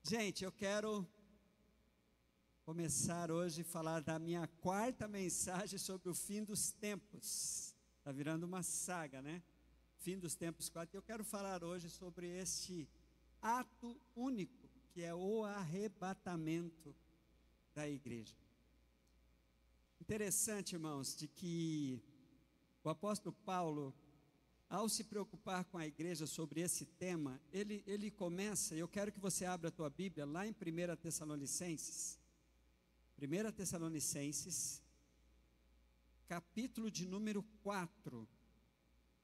Gente, eu quero começar hoje a falar da minha quarta mensagem sobre o fim dos tempos. Está virando uma saga, né? Fim dos tempos 4. Eu quero falar hoje sobre este ato único, que é o arrebatamento da igreja. Interessante, irmãos, de que o apóstolo Paulo, ao se preocupar com a igreja sobre esse tema, ele começa, eu quero que você abra a tua Bíblia lá em 1 Tessalonicenses, capítulo de número 4.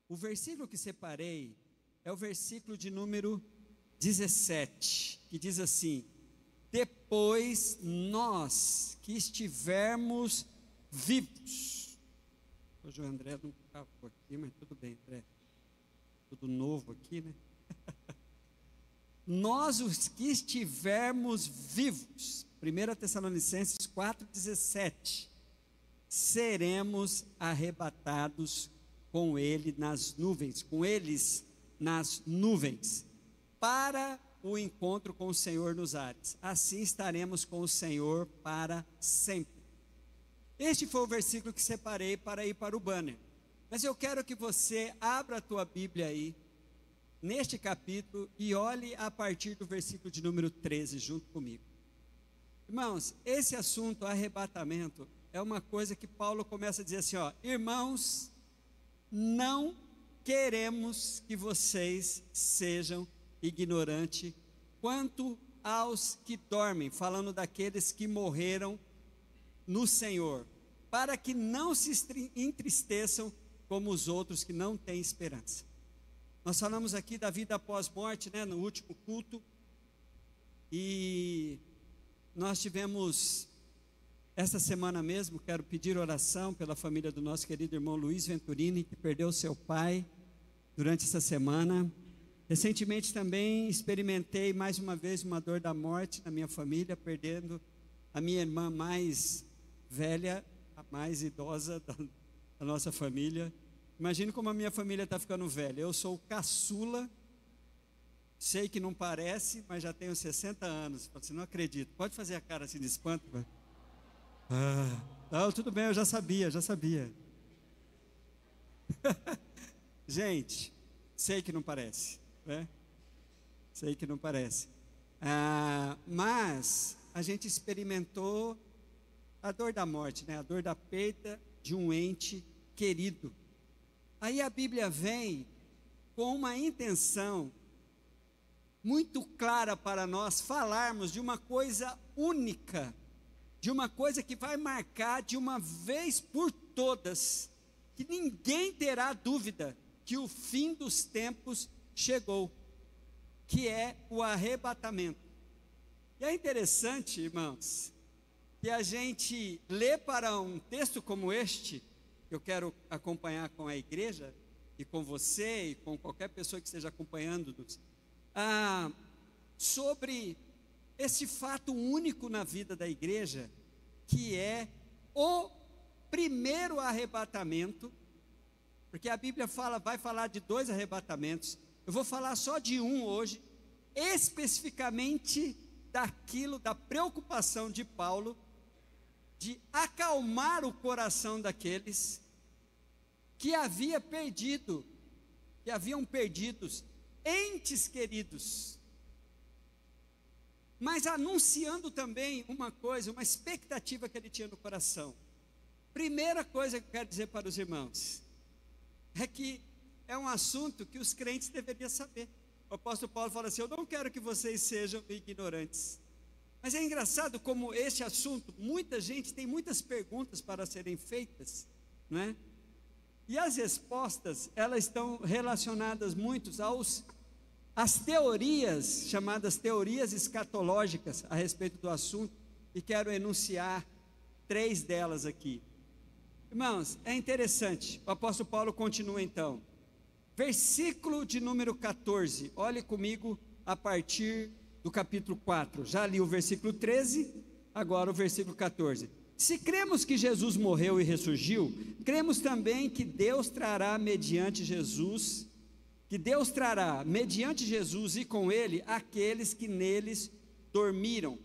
O versículo que separei é o versículo de número 17, que diz assim: depois nós que estivermos vivos. Hoje o André não estava aqui, mas tudo bem, André. Tudo novo aqui, né? Nós os que estivermos vivos, 1 Tessalonicenses 4,17, seremos arrebatados com ele nas nuvens, com eles nas nuvens, para o encontro com o Senhor nos ares. Assim estaremos com o Senhor para sempre. Este foi o versículo que separei para ir para o banner. Mas eu quero que você abra a tua Bíblia aí, neste capítulo, e olhe a partir do versículo de número 13, junto comigo. Irmãos, esse assunto, arrebatamento, é uma coisa que Paulo começa a dizer assim, ó: irmãos, não queremos que vocês sejam ignorantes quanto aos que dormem, falando daqueles que morreram no Senhor, para que não se entristeçam como os outros que não têm esperança. Nós falamos aqui da vida após morte, né, no último culto, e nós tivemos, essa semana mesmo, quero pedir oração pela família do nosso querido irmão Luiz Venturini, que perdeu seu pai durante essa semana. Recentemente também experimentei mais uma vez uma dor da morte na minha família, perdendo a minha irmã mais velha, a mais idosa da nossa família. Imagine como a minha família está ficando velha. Eu sou o caçula, sei que não parece, mas já tenho 60 anos. Você não acredita? Pode fazer a cara assim de espanto? Não, tudo bem, eu já sabia. Gente, sei que não parece, né? Sei que não parece. Mas a gente experimentou a dor da morte, né? A dor da perda de um ente querido. Aí a Bíblia vem com uma intenção muito clara para nós falarmos de uma coisa única, de uma coisa que vai marcar de uma vez por todas, que ninguém terá dúvida que o fim dos tempos chegou, que é o arrebatamento. E é interessante, irmãos, que a gente lê para um texto como este, que eu quero acompanhar com a igreja, e com você, e com qualquer pessoa que esteja acompanhando-nos, sobre esse fato único na vida da igreja, que é o primeiro arrebatamento, porque a Bíblia vai falar de 2 arrebatamentos, eu vou falar só de um hoje, especificamente da preocupação de Paulo, de acalmar o coração daqueles que haviam perdidos entes queridos, mas anunciando também uma coisa, uma expectativa que ele tinha no coração. Primeira coisa que eu quero dizer para os irmãos, é que é um assunto que os crentes deveriam saber. O apóstolo Paulo fala assim: eu não quero que vocês sejam ignorantes. Mas é engraçado como este assunto, muita gente tem muitas perguntas para serem feitas, não é? E as respostas, elas estão relacionadas muito às teorias, chamadas teorias escatológicas a respeito do assunto, e quero enunciar 3 delas aqui. Irmãos, é interessante, o apóstolo Paulo continua então, versículo de número 14, olhe comigo a partir do capítulo 4, já li o versículo 13, agora o versículo 14. Se cremos que Jesus morreu e ressurgiu, cremos também que Deus trará mediante Jesus e com ele aqueles que neles dormiram.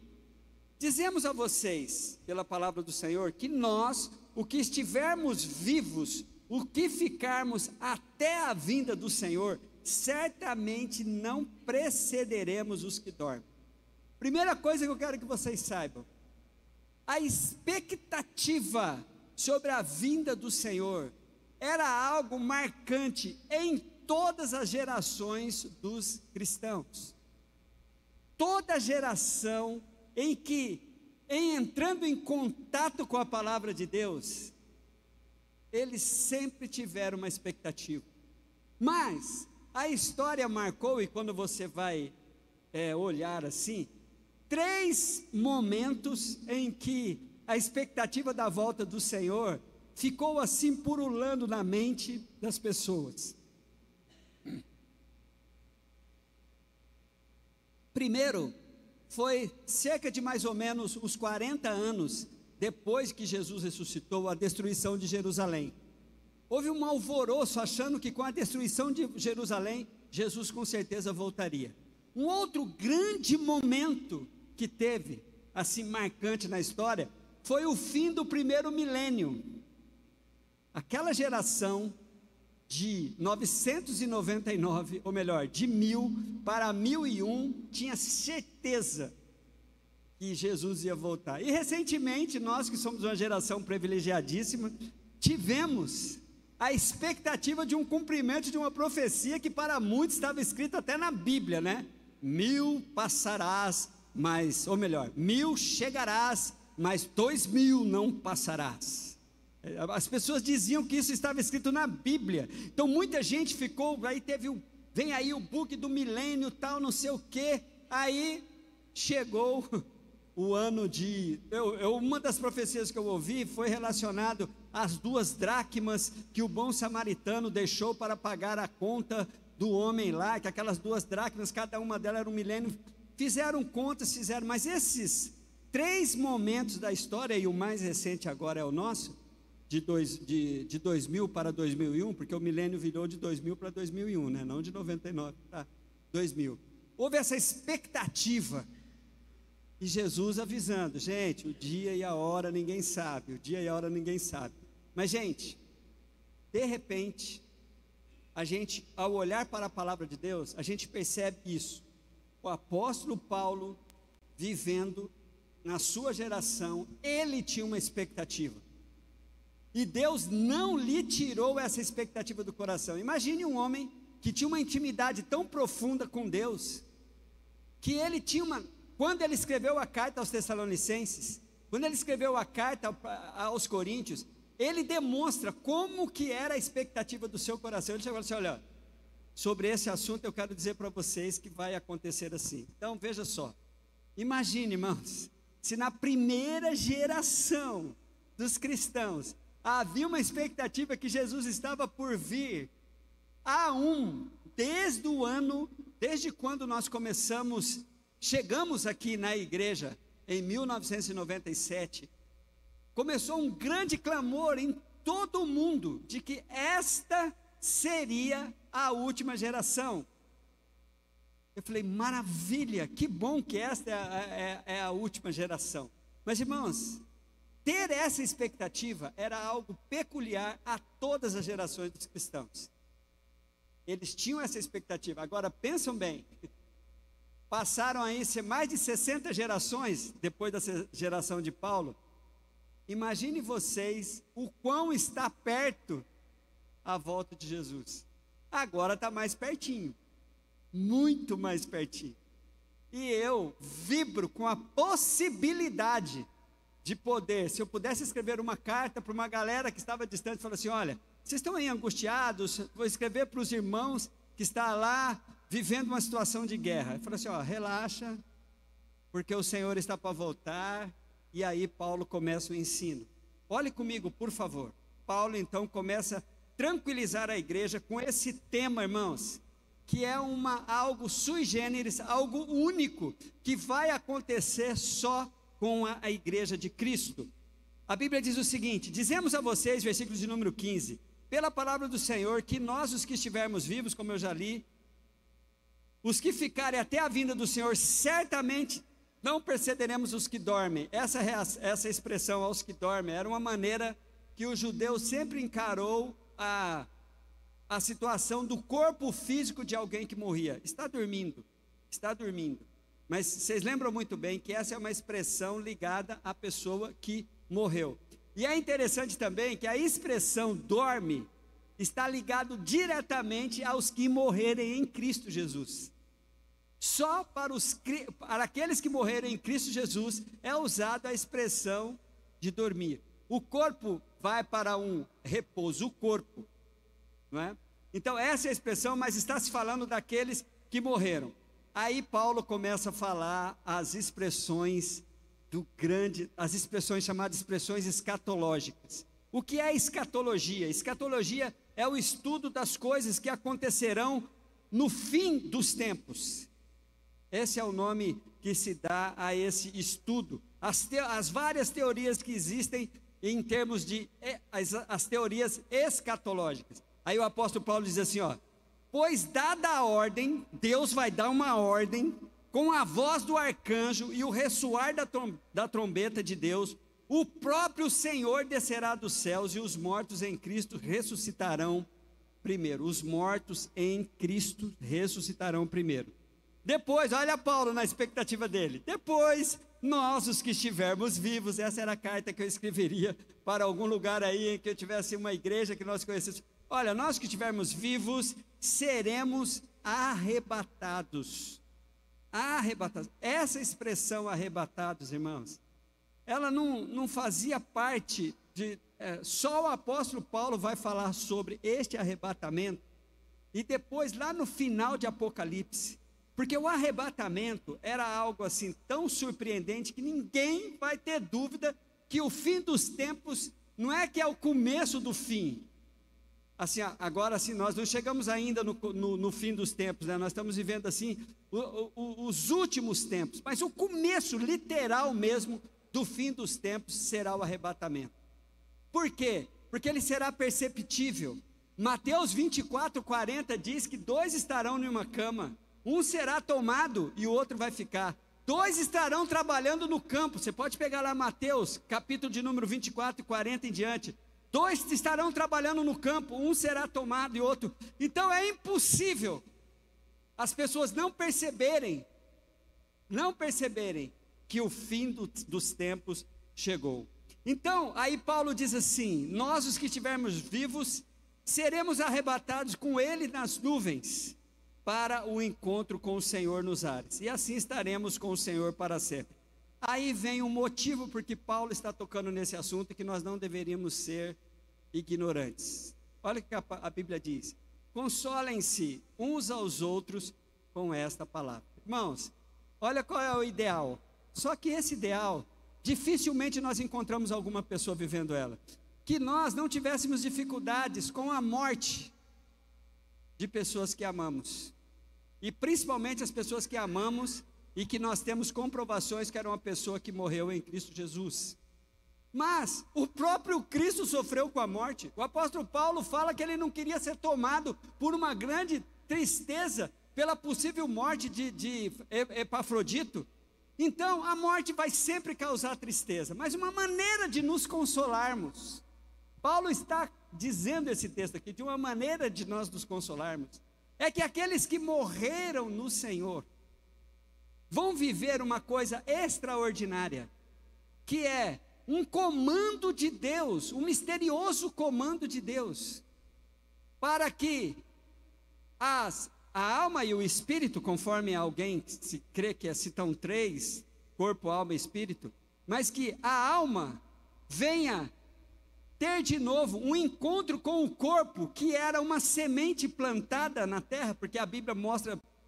Dizemos a vocês, pela palavra do Senhor, que nós, o que estivermos vivos, o que ficarmos até a vinda do Senhor, certamente não precederemos os que dormem. Primeira coisa que eu quero que vocês saibam: a expectativa sobre a vinda do Senhor era algo marcante em todas as gerações dos cristãos. Toda geração entrando em contato com a palavra de Deus, eles sempre tiveram uma expectativa. Mas a história marcou, e quando você vai olhar assim, 3 momentos em que a expectativa da volta do Senhor ficou assim pululando na mente das pessoas. Primeiro, foi cerca de mais ou menos uns 40 anos depois que Jesus ressuscitou, a destruição de Jerusalém. Houve um alvoroço achando que com a destruição de Jerusalém, Jesus com certeza voltaria. Um outro grande momento que teve, assim marcante na história, foi o fim do primeiro milênio. Aquela geração de 999, ou melhor, de 1000 para 1001, tinha certeza que Jesus ia voltar. E recentemente, nós que somos uma geração privilegiadíssima, tivemos a expectativa de um cumprimento de uma profecia que para muitos estava escrita até na Bíblia, né? 1000 passarás, mas, ou melhor, 1000 chegarás, mas 2000 não passarás. As pessoas diziam que isso estava escrito na Bíblia. Então muita gente ficou, aí vem aí o book do milênio, tal, não sei o quê. Aí chegou o ano de, uma das profecias que eu ouvi foi relacionado às 2 dracmas que o bom samaritano deixou para pagar a conta do homem lá, que aquelas 2 dracmas, cada uma delas era um milênio. Fizeram contas, mas esses 3 momentos da história, e o mais recente agora é o nosso, de 2000 para 2001, porque o milênio virou de 2000 para 2001, né? Não de 99 para 2000. Houve essa expectativa, e Jesus avisando, gente, o dia e a hora ninguém sabe, o dia e a hora ninguém sabe. Mas, gente, de repente, a gente, ao olhar para a palavra de Deus, a gente percebe isso. O apóstolo Paulo, vivendo na sua geração, ele tinha uma expectativa. E Deus não lhe tirou essa expectativa do coração. Imagine um homem que tinha uma intimidade tão profunda com Deus, que ele tinha quando ele escreveu a carta aos Tessalonicenses, quando ele escreveu a carta aos Coríntios, ele demonstra como que era a expectativa do seu coração. Ele chegou assim: olha, sobre esse assunto eu quero dizer para vocês que vai acontecer assim. Então veja só, imagine, irmãos, se na primeira geração dos cristãos havia uma expectativa que Jesus estava por vir, desde quando nós chegamos aqui na igreja, em 1997, começou um grande clamor em todo o mundo, de que esta seria a última geração. Eu falei, maravilha, que bom que esta é a última geração. Mas, irmãos, ter essa expectativa era algo peculiar a todas as gerações dos cristãos. Eles tinham essa expectativa. Agora, pensam bem, passaram aí mais de 60 gerações, depois da geração de Paulo. Imagine vocês o quão está perto a volta de Jesus. Agora está mais pertinho, muito mais pertinho. E eu vibro com a possibilidade de poder, se eu pudesse escrever uma carta para uma galera que estava distante, falar assim: olha, vocês estão aí angustiados, vou escrever para os irmãos que estão lá vivendo uma situação de guerra. Eu falo assim: ó, relaxa, porque o Senhor está para voltar. E aí Paulo começa o ensino. Olhe comigo, por favor. Paulo então começa a tranquilizar a igreja com esse tema, irmãos, que é algo sui generis, algo único, que vai acontecer só com a igreja de Cristo. A Bíblia diz o seguinte: dizemos a vocês, versículo de número 15, pela palavra do Senhor, que nós os que estivermos vivos, como eu já li, os que ficarem até a vinda do Senhor, certamente não precederemos os que dormem. Essa expressão, aos que dormem, era uma maneira que o judeu sempre encarou a situação do corpo físico de alguém que morria. Está dormindo. Mas vocês lembram muito bem que essa é uma expressão ligada à pessoa que morreu. E é interessante também que a expressão dorme está ligado diretamente aos que morrerem em Cristo Jesus. Só para aqueles que morrerem em Cristo Jesus é usada a expressão de dormir. O corpo vai para um repouso, o corpo, não é? Então essa é a expressão, mas está se falando daqueles que morreram. Aí Paulo começa a falar as expressões as expressões chamadas expressões escatológicas. O que é escatologia? Escatologia é o estudo das coisas que acontecerão no fim dos tempos. Esse é o nome que se dá a esse estudo. As várias teorias que existem em termos de as teorias escatológicas. Aí o apóstolo Paulo diz assim, pois dada a ordem, Deus vai dar uma ordem, com a voz do arcanjo e o ressoar da trombeta de Deus, o próprio Senhor descerá dos céus e os mortos em Cristo ressuscitarão primeiro. Os mortos em Cristo ressuscitarão primeiro. Depois, olha Paulo na expectativa dele. Depois, nós os que estivermos vivos, essa era a carta que eu escreveria para algum lugar aí em que eu tivesse uma igreja que nós conhecêssemos. Olha, nós que estivermos vivos, seremos arrebatados. Arrebatados. Essa expressão arrebatados, irmãos, ela não fazia parte de... só o apóstolo Paulo vai falar sobre este arrebatamento, e depois lá no final de Apocalipse, porque o arrebatamento era algo assim tão surpreendente que ninguém vai ter dúvida que o fim dos tempos não é que é o começo do fim. Assim, agora assim, nós não chegamos ainda no fim dos tempos, né? Nós estamos vivendo assim os últimos tempos, mas o começo literal mesmo do fim dos tempos será o arrebatamento. Por quê? Porque ele será perceptível. Mateus 24:40 diz que 2 estarão em uma cama, um será tomado e o outro vai ficar. 2 estarão trabalhando no campo. Você pode pegar lá Mateus, capítulo de número 24:40 em diante. 2 estarão trabalhando no campo, um será tomado e outro. Então é impossível as pessoas não perceberem que o fim dos tempos chegou. Então, aí Paulo diz assim: nós os que estivermos vivos, seremos arrebatados com ele nas nuvens, para o encontro com o Senhor nos ares. E assim estaremos com o Senhor para sempre. Aí vem um motivo porque Paulo está tocando nesse assunto e que nós não deveríamos ser ignorantes. Olha o que a Bíblia diz: consolem-se uns aos outros com esta palavra. Irmãos, olha qual é o ideal. Só que esse ideal, dificilmente nós encontramos alguma pessoa vivendo ela. Que nós não tivéssemos dificuldades com a morte de pessoas que amamos. E principalmente as pessoas que amamos e que nós temos comprovações que era uma pessoa que morreu em Cristo Jesus. Mas o próprio Cristo sofreu com a morte. O apóstolo Paulo fala que ele não queria ser tomado por uma grande tristeza pela possível morte de Epafrodito. Então a morte vai sempre causar tristeza, mas uma maneira de nos consolarmos. Paulo está dizendo esse texto aqui, de uma maneira de nós nos consolarmos, é que aqueles que morreram no Senhor vão viver uma coisa extraordinária, que é um comando de Deus, um misterioso comando de Deus, para que a alma e o espírito, conforme alguém se crê que citam 3, corpo, alma e espírito, mas que a alma venha ter de novo um encontro com o corpo, que era uma semente plantada na terra, porque a Bíblia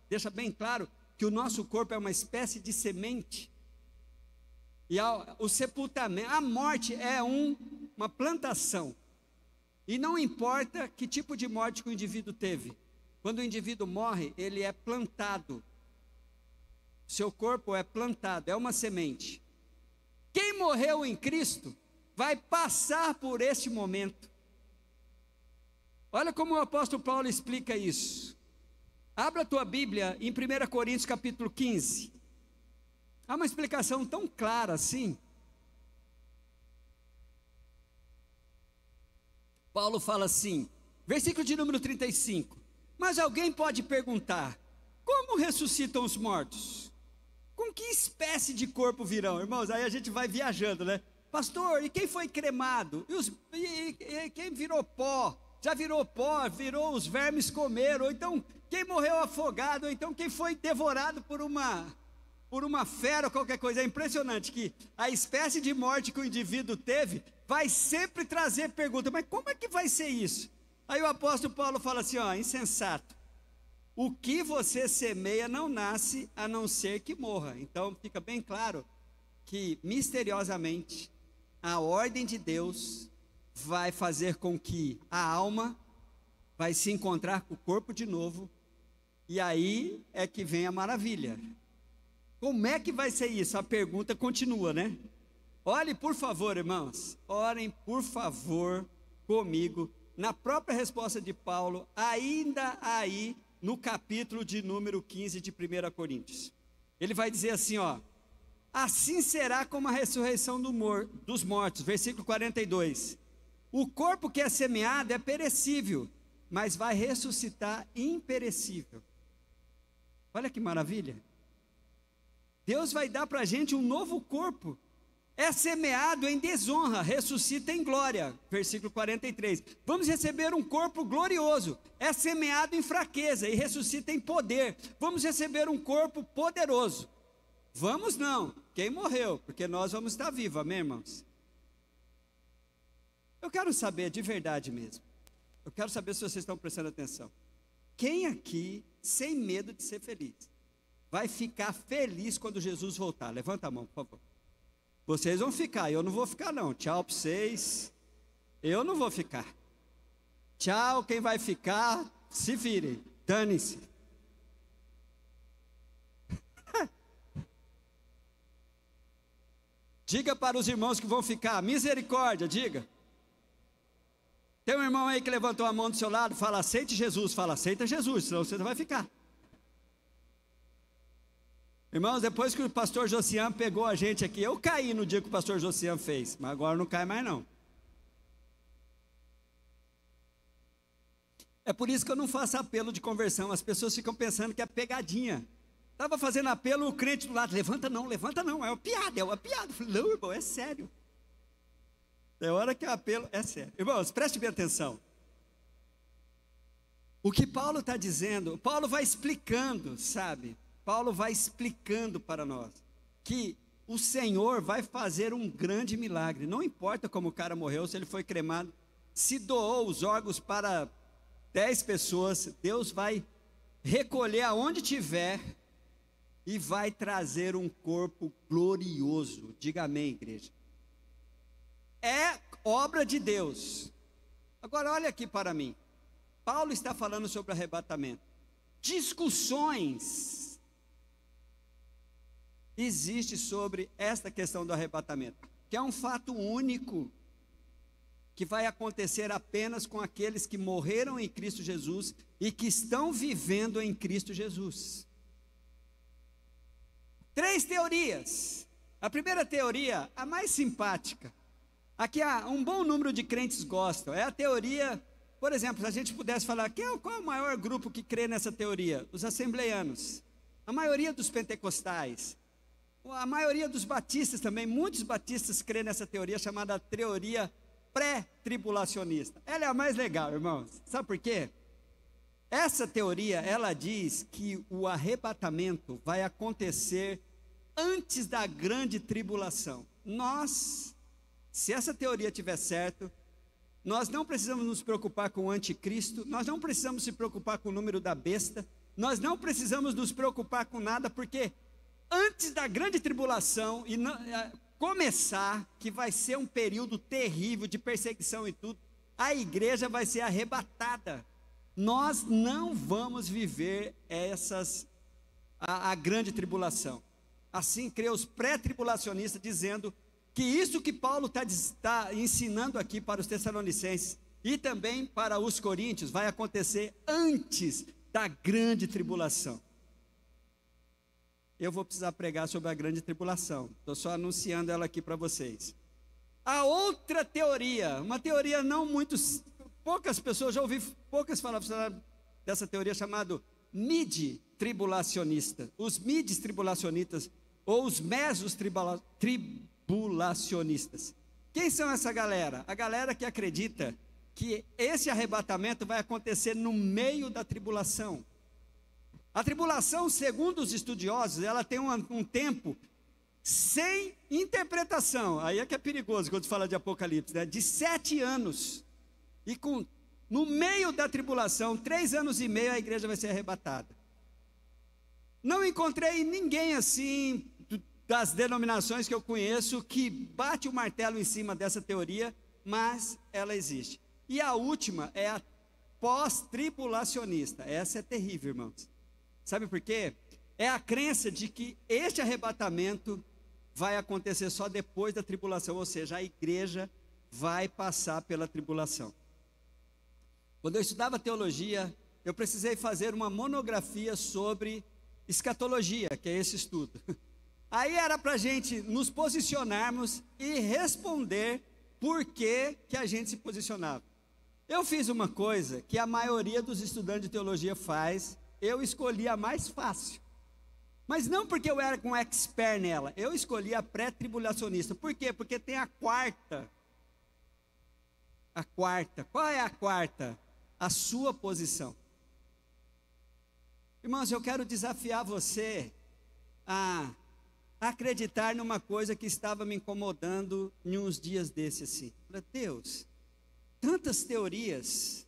deixa bem claro que o nosso corpo é uma espécie de semente. E o sepultamento, a morte é uma plantação. E não importa que tipo de morte que o indivíduo teve. Quando o indivíduo morre, ele é plantado. Seu corpo é plantado, é uma semente. Quem morreu em Cristo vai passar por este momento. Olha como o apóstolo Paulo explica isso. Abra a tua Bíblia em 1 Coríntios capítulo 15. Há uma explicação tão clara assim. Paulo fala assim, versículo de número 35. Mas alguém pode perguntar, como ressuscitam os mortos? Com que espécie de corpo virão? Irmãos, aí a gente vai viajando, né? Pastor, e quem foi cremado? E quem virou pó? Já virou pó, virou, os vermes comeram. Ou então, quem morreu afogado? Ou então, quem foi devorado por uma fera ou qualquer coisa. É impressionante que a espécie de morte que o indivíduo teve vai sempre trazer pergunta, mas como é que vai ser isso? Aí o apóstolo Paulo fala assim, ó, insensato, o que você semeia não nasce a não ser que morra. Então fica bem claro que misteriosamente a ordem de Deus vai fazer com que a alma vai se encontrar com o corpo de novo, e aí é que vem a maravilha. Como é que vai ser isso? A pergunta continua, né? Olhe, por favor, irmãos, orem, por favor, comigo, na própria resposta de Paulo, ainda aí, no capítulo de número 15 de 1 Coríntios. Ele vai dizer assim, ó, assim será como a ressurreição dos mortos, versículo 42. O corpo que é semeado é perecível, mas vai ressuscitar imperecível. Olha que maravilha. Deus vai dar para a gente um novo corpo. É semeado em desonra, ressuscita em glória. Versículo 43. Vamos receber um corpo glorioso. É semeado em fraqueza e ressuscita em poder. Vamos receber um corpo poderoso. Vamos não, quem morreu, porque nós vamos estar vivos, amém, irmãos? Eu quero saber de verdade mesmo. Eu quero saber se vocês estão prestando atenção. Quem aqui, sem medo de ser feliz, vai ficar feliz quando Jesus voltar? Levanta a mão, por favor. Vocês vão ficar, eu não vou ficar não. Tchau para vocês. Eu não vou ficar. Tchau, quem vai ficar, se virem. Dane-se. Diga para os irmãos que vão ficar, misericórdia, diga. Tem um irmão aí que levantou a mão do seu lado, fala, aceite Jesus. Fala, aceita Jesus, senão você não vai ficar. Irmãos, depois que o pastor Josian pegou a gente aqui, eu caí no dia que o pastor Josian fez, mas agora não cai mais não. É por isso que eu não faço apelo de conversão, as pessoas ficam pensando que é pegadinha. Estava fazendo apelo, o crente do lado, levanta não, é uma piada, Eu falei, não, irmão, é sério. É hora que o apelo é sério. Irmãos, preste bem atenção. O que Paulo está dizendo, Paulo vai explicando, sabe? Paulo vai explicando para nós que o Senhor vai fazer um grande milagre. Não importa como o cara morreu, se ele foi cremado, se doou os órgãos para 10 pessoas, Deus vai recolher aonde tiver e vai trazer um corpo glorioso. Diga amém, igreja. É obra de Deus. Agora olha aqui para mim. Paulo está falando sobre arrebatamento. Discussões existe sobre esta questão do arrebatamento, que é um fato único, que vai acontecer apenas com aqueles que morreram em Cristo Jesus e que estão vivendo em Cristo Jesus. 3 teorias. A primeira teoria, a mais simpática, a que um bom número de crentes gostam, é a teoria, por exemplo, se a gente pudesse falar, qual é o maior grupo que crê nessa teoria? Os assembleianos, a maioria dos pentecostais, a maioria dos batistas também, muitos batistas creem nessa teoria chamada teoria pré-tribulacionista. Ela é a mais legal, irmãos. Sabe por quê? Essa teoria, ela diz que o arrebatamento vai acontecer antes da grande tribulação. Se essa teoria tiver certo, nós não precisamos nos preocupar com o anticristo, nós não precisamos se preocupar com o número da besta, nós não precisamos nos preocupar com nada, porque antes da grande tribulação e começar, que vai ser um período terrível de perseguição e tudo, a igreja vai ser arrebatada. Nós não vamos viver a grande tribulação. Assim crê os pré-tribulacionistas, dizendo que isso que Paulo está ensinando aqui para os Tessalonicenses e também para os Coríntios vai acontecer antes da grande tribulação. eu vou precisar pregar sobre a grande tribulação. Estou só anunciando ela aqui para vocês. A outra teoria, uma teoria não muito, poucas pessoas, já ouvi poucas falar dessa teoria chamada mid-tribulacionista. Os mid-tribulacionistas ou os mesos-tribulacionistas. Quem são essa galera? A galera que acredita que esse arrebatamento vai acontecer no meio da tribulação. A tribulação, segundo os estudiosos, ela tem um tempo sem interpretação. Aí é que é perigoso quando se fala de Apocalipse, né? De 7 anos. E no meio da tribulação, 3 anos e meio, a igreja vai ser arrebatada. Não encontrei ninguém assim, das denominações que eu conheço, que bate o martelo em cima dessa teoria, mas ela existe. E a última é a pós-tribulacionista. Essa é terrível, irmãos. Sabe por quê? É a crença de que este arrebatamento vai acontecer só depois da tribulação, ou seja, a igreja vai passar pela tribulação. Quando eu estudava teologia, eu precisei fazer uma monografia sobre escatologia, que é esse estudo. Aí era para a gente nos posicionarmos e responder por que a gente se posicionava. Eu fiz uma coisa que a maioria dos estudantes de teologia faz, eu escolhi a mais fácil. Mas não porque eu era um expert nela, eu escolhi a pré-tribulacionista. Por quê? Porque tem a quarta. A quarta. Qual é a quarta? A sua posição. Irmãos, eu quero desafiar você a acreditar numa coisa que estava me incomodando em uns dias desses assim. Falei, Deus, tantas teorias.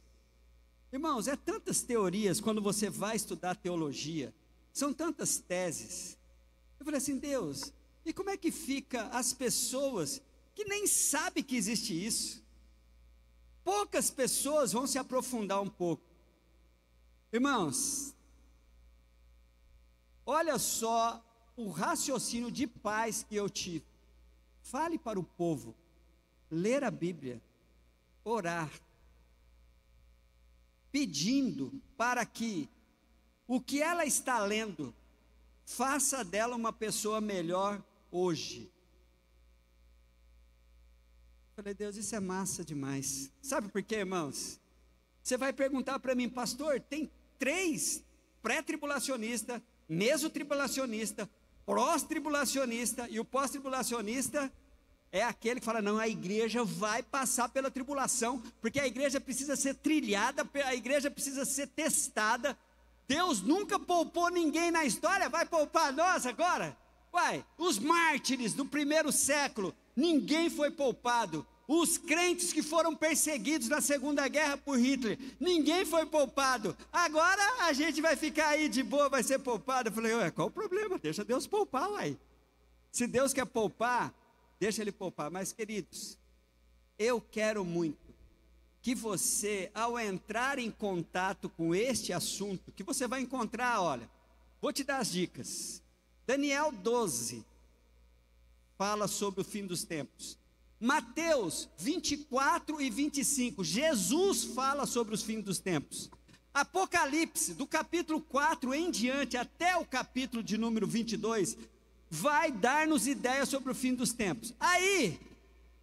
Irmãos, é tantas teorias quando você vai estudar teologia. São tantas teses. Eu falei assim, Deus, e como é que fica as pessoas que nem sabem que existe isso? Poucas pessoas vão se aprofundar um pouco. Irmãos, olha só o raciocínio de paz que eu tive. Fale para o povo, ler a Bíblia, orar, pedindo para que o que ela está lendo faça dela uma pessoa melhor hoje. Eu falei, Deus, isso é massa demais. Sabe por quê, irmãos? Você vai perguntar para mim, pastor, tem 3 pré-tribulacionista, mesotribulacionista, pró-tribulacionista, e o pós-tribulacionista é aquele que fala, não, a igreja vai passar pela tribulação, porque a igreja precisa ser trilhada, a igreja precisa ser testada. Deus nunca poupou ninguém na história, vai poupar nós agora? Uai, os mártires do 1º século, ninguém foi poupado. Os crentes que foram perseguidos na Segunda Guerra por Hitler, ninguém foi poupado. Agora a gente vai ficar aí de boa, vai ser poupado. Eu falei, ué, qual o problema? Deixa Deus poupar, uai. Se Deus quer poupar, deixa Ele poupar. Mas, queridos, eu quero muito que você, ao entrar em contato com este assunto, que você vai encontrar, olha, vou te dar as dicas. Daniel 12 fala sobre o fim dos tempos. Mateus 24 e 25, Jesus fala sobre os fins dos tempos. Apocalipse, do capítulo 4 em diante, até o capítulo de número 22, vai dar-nos ideias sobre o fim dos tempos. Aí,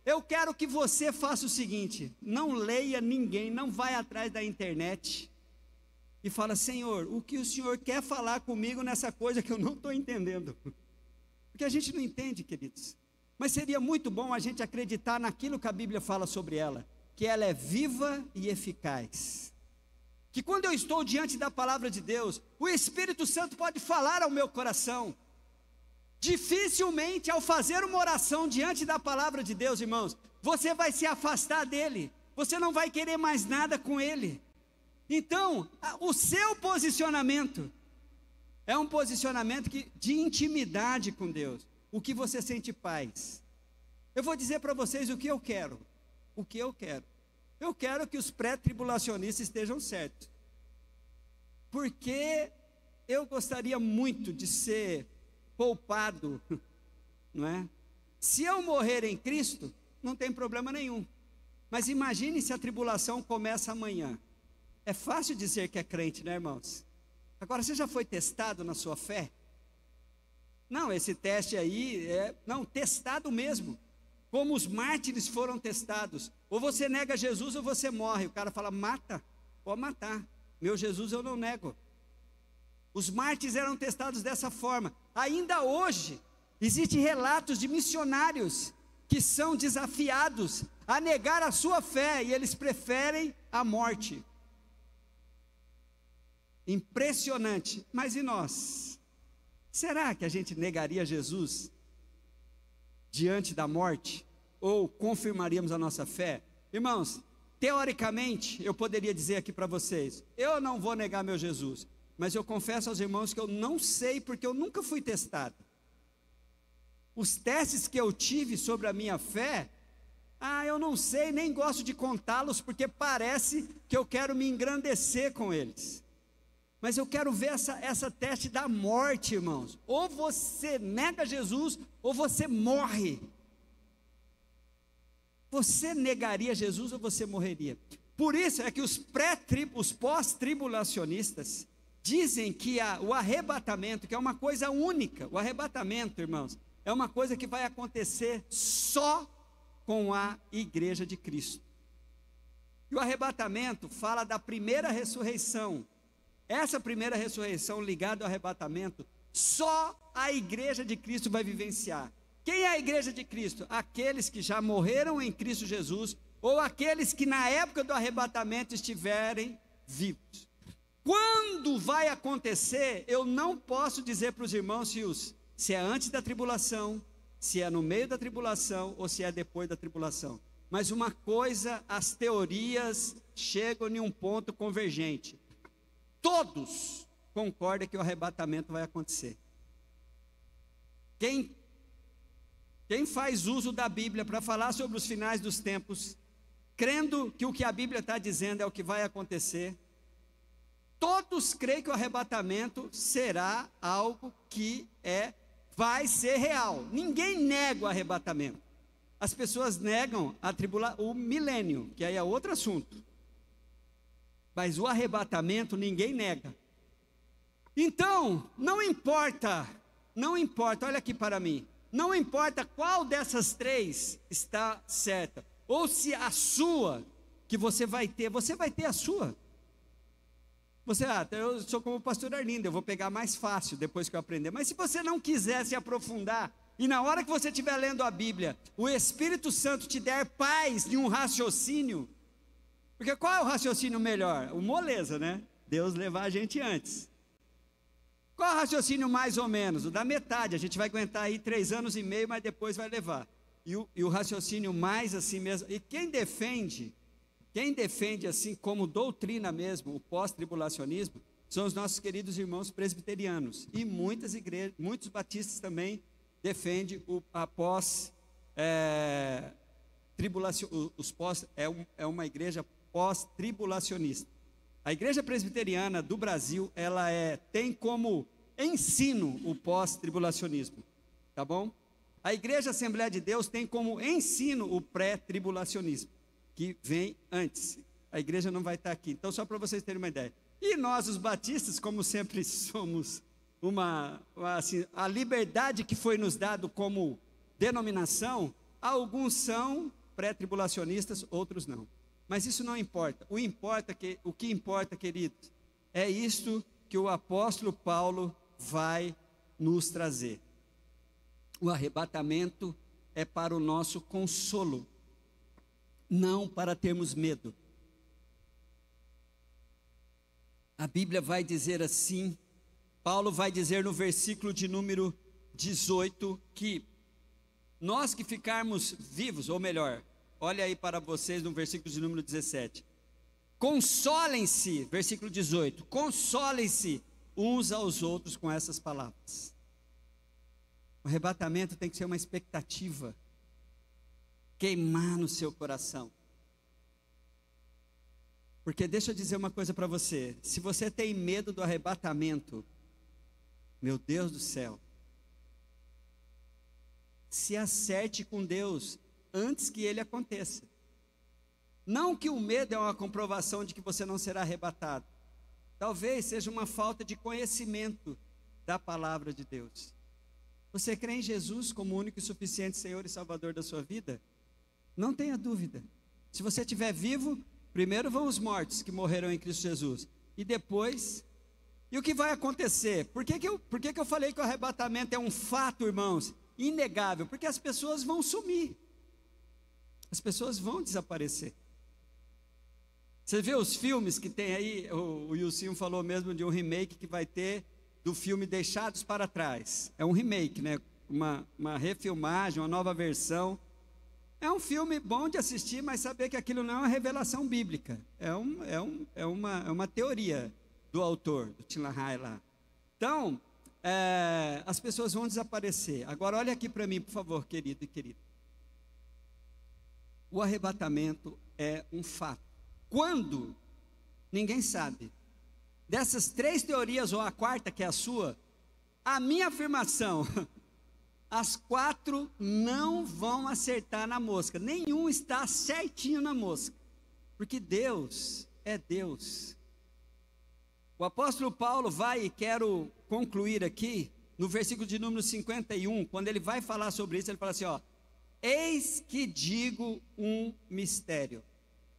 eu quero que você faça o seguinte, não leia ninguém, não vai atrás da internet, e fala, Senhor, o que o Senhor quer falar comigo nessa coisa que eu não estou entendendo? Porque a gente não entende, queridos. Mas seria muito bom a gente acreditar naquilo que a Bíblia fala sobre ela, que ela é viva e eficaz. Que quando eu estou diante da palavra de Deus, o Espírito Santo pode falar ao meu coração. Dificilmente, ao fazer uma oração diante da palavra de Deus, irmãos, você vai se afastar dele, você não vai querer mais nada com ele. Então, o seu posicionamento é um posicionamento de intimidade com Deus. O que você sente paz? Eu vou dizer para vocês o que eu quero. O que eu quero? Eu quero que os pré-tribulacionistas estejam certos. Porque eu gostaria muito de ser poupado, não é? Se eu morrer em Cristo, não tem problema nenhum. Mas imagine se a tribulação começa amanhã. É fácil dizer que é crente, né, irmãos? Agora, você já foi testado na sua fé? Não, esse teste aí testado mesmo. Como os mártires foram testados. Ou você nega Jesus ou você morre. O cara fala, mata, pode matar. Meu Jesus eu não nego. Os mártires eram testados dessa forma. Ainda hoje, existem relatos de missionários que são desafiados a negar a sua fé e eles preferem a morte. Impressionante. Mas e nós? Será que a gente negaria Jesus diante da morte? Ou confirmaríamos a nossa fé? Irmãos, teoricamente, eu poderia dizer aqui para vocês, eu não vou negar meu Jesus, mas eu confesso aos irmãos que eu não sei, porque eu nunca fui testado. Os testes que eu tive sobre a minha fé, eu não sei, nem gosto de contá-los, porque parece que eu quero me engrandecer com eles. Mas eu quero ver essa teste da morte, irmãos. Ou você nega Jesus, ou você morre. Você negaria Jesus ou você morreria? Por isso é que os pós-tribulacionistas dizem que o arrebatamento, que é uma coisa única, o arrebatamento, irmãos, é uma coisa que vai acontecer só com a igreja de Cristo. E o arrebatamento fala da primeira ressurreição. Essa primeira ressurreição ligada ao arrebatamento, só a igreja de Cristo vai vivenciar. Quem é a igreja de Cristo? Aqueles que já morreram em Cristo Jesus, ou aqueles que na época do arrebatamento estiverem vivos. Quando vai acontecer, eu não posso dizer para os irmãos se é antes da tribulação, se é no meio da tribulação, ou se é depois da tribulação. Mas uma coisa, as teorias chegam em um ponto convergente. Todos concordam que o arrebatamento vai acontecer. Quem faz uso da Bíblia para falar sobre os finais dos tempos, crendo que o que a Bíblia está dizendo é o que vai acontecer, todos creem que o arrebatamento será algo que vai ser real. Ninguém nega o arrebatamento. As pessoas negam o milênio, que aí é outro assunto. Mas o arrebatamento ninguém nega. Então, não importa, olha aqui para mim, não importa qual dessas três está certa, ou se a sua, que você vai ter a sua. Eu sou como o pastor Arlindo, eu vou pegar mais fácil depois que eu aprender. Mas se você não quiser se aprofundar, e na hora que você estiver lendo a Bíblia, o Espírito Santo te der paz de um raciocínio, porque qual é o raciocínio melhor? O moleza, né? Deus levar a gente antes. Qual é o raciocínio mais ou menos? O da metade, a gente vai aguentar aí 3 anos e meio, mas depois vai levar. E o raciocínio mais assim mesmo, e quem defende assim como doutrina mesmo, o pós-tribulacionismo, são os nossos queridos irmãos presbiterianos. E muitas igrejas, muitos batistas também defendem a é uma igreja pós-tribulacionista. A igreja presbiteriana do Brasil, ela tem como ensino o pós-tribulacionismo, tá bom? A igreja Assembleia de Deus tem como ensino o pré-tribulacionismo, que vem antes. A igreja não vai estar aqui. Então, só para vocês terem uma ideia. E nós, os batistas, como sempre somos a liberdade que foi nos dado como denominação, alguns são pré-tribulacionistas, outros não. Mas isso não importa. O que importa, queridos, é isto que o apóstolo Paulo vai nos trazer. O arrebatamento é para o nosso consolo, não para termos medo. A Bíblia vai dizer assim, Paulo vai dizer no versículo de número 18, que nós que ficarmos vivos, ou melhor, olha aí para vocês no versículo de número 17. Consolem-se, versículo 18, consolem-se uns aos outros com essas palavras. O arrebatamento tem que ser uma expectativa, queimar no seu coração. Porque deixa eu dizer uma coisa para você, se você tem medo do arrebatamento, meu Deus do céu, se acerte com Deus antes que ele aconteça. Não que o medo é uma comprovação de que você não será arrebatado. Talvez seja uma falta de conhecimento da palavra de Deus. Você crê em Jesus como único e suficiente Senhor e Salvador da sua vida? Não tenha dúvida. Se você estiver vivo, primeiro vão os mortos que morreram em Cristo Jesus. E depois... E o que vai acontecer? Por que que eu falei que o arrebatamento é um fato, irmãos? Inegável. Porque as pessoas vão sumir. As pessoas vão desaparecer. Você vê os filmes que tem aí, o Wilson falou mesmo de um remake que vai ter do filme Deixados para Trás. É um remake, né? Uma refilmagem, uma nova versão. É um filme bom de assistir, mas saber que aquilo não é uma revelação bíblica. É uma teoria do autor, do Tim LaHaye lá. Então, as pessoas vão desaparecer. Agora, olha aqui para mim, por favor, querido e querida. O arrebatamento é um fato. Quando? Ninguém sabe. Dessas 3 teorias, ou a quarta, que é a sua, a minha afirmação, as 4 não vão acertar na mosca. Nenhum está certinho na mosca. Porque Deus é Deus. O apóstolo Paulo vai, e quero concluir aqui, no versículo de número 51, quando ele vai falar sobre isso, ele fala assim, ó: eis que digo um mistério.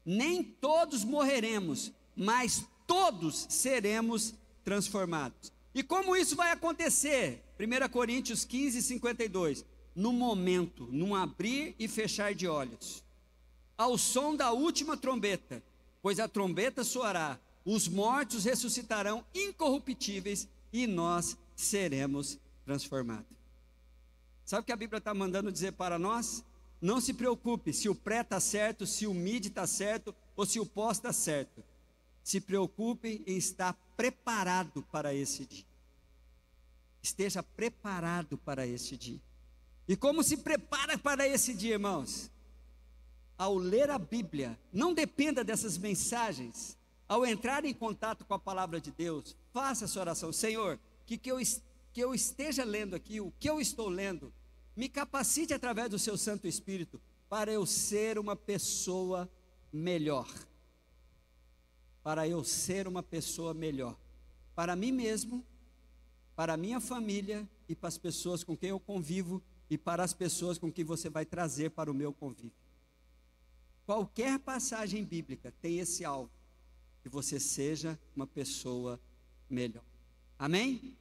Nem todos morreremos, mas todos seremos transformados. E como isso vai acontecer? 1 Coríntios 15, 52. No momento, num abrir e fechar de olhos, ao som da última trombeta, pois a trombeta soará, os mortos ressuscitarão incorruptíveis e nós seremos transformados. Sabe o que a Bíblia está mandando dizer para nós? Não se preocupe se o pré está certo, se o mid está certo ou se o pós está certo. Se preocupe em estar preparado para esse dia. Esteja preparado para esse dia. E como se prepara para esse dia, irmãos? Ao ler a Bíblia, não dependa dessas mensagens. Ao entrar em contato com a palavra de Deus, faça essa oração: Senhor, que eu esteja lendo aqui, o que eu estou lendo, me capacite através do seu Santo Espírito, para eu ser uma pessoa melhor. Para eu ser uma pessoa melhor. Para mim mesmo, para a minha família e para as pessoas com quem eu convivo e para as pessoas com quem você vai trazer para o meu convívio. Qualquer passagem bíblica tem esse alvo, que você seja uma pessoa melhor. Amém?